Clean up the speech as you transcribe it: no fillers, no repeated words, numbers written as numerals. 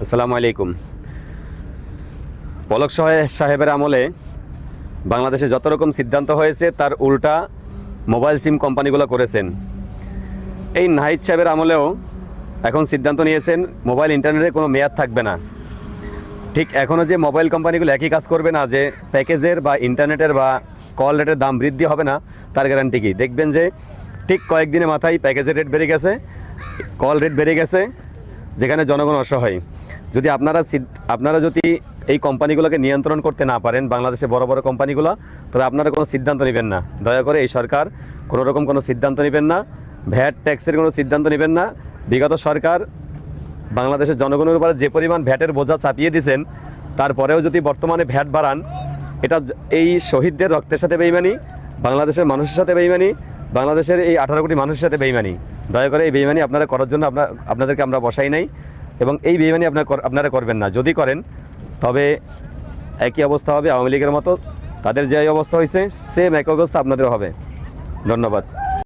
আসসালামু আলাইকুম। পলক সাহেবের আমলে বাংলাদেশে যত রকম সিদ্ধান্ত হয়েছে তার উল্টা মোবাইল সিম কোম্পানিগুলো করেছেন। এই নাহিদ সাহেবের আমলেও এখন সিদ্ধান্ত নিয়েছেন মোবাইল ইন্টারনেটে কোনো মেয়াদ থাকবে না। ঠিক এখনও যে মোবাইল কোম্পানিগুলো একই কাজ করবে না, যে প্যাকেজের বা ইন্টারনেটের বা কল রেটের দাম বৃদ্ধি হবে না, তার গ্যারান্টি কি? দেখবেন যে ঠিক কয়েকদিনের মাথায় প্যাকেজের রেট বেড়ে গেছে, কল রেট বেড়ে গেছে, যেখানে জনগণ অসহায়। যদি আপনারা যদি এই কোম্পানিগুলোকে নিয়ন্ত্রণ করতে না পারেন, বাংলাদেশে বড় বড় কোম্পানিগুলো, তবে আপনারা কোনো সিদ্ধান্ত নেবেন না। দয়া করে এই সরকার কোনো রকম কোনো সিদ্ধান্ত নেবেন না, ভ্যাট ট্যাক্সের কোনো সিদ্ধান্ত নেবেন না। বিগত সরকার বাংলাদেশের জনগণের উপরে যে পরিমাণ ভ্যাটের বোঝা চাপিয়ে দিয়েছেন, তারপরেও যদি বর্তমানে ভ্যাট বাড়ান, এটা এই শহীদদের রক্তের সাথে বেইমানি, বাংলাদেশের মানুষের সাথে বেইমানি, বাংলাদেশের এই 18 কোটি মানুষের সাথে বেইমানি। দয়া করে এই বেইমানি আপনারা করার জন্য আপনাদেরকে আমরা বসাই নাই, এবং এই বেইমানি আপনারা করবেন না। যদি করেন তবে একই অবস্থা হবে আওয়ামী লীগের মতো। তাদের যে অবস্থা হয়েছে সেম এক অবস্থা আপনাদেরও হবে। ধন্যবাদ।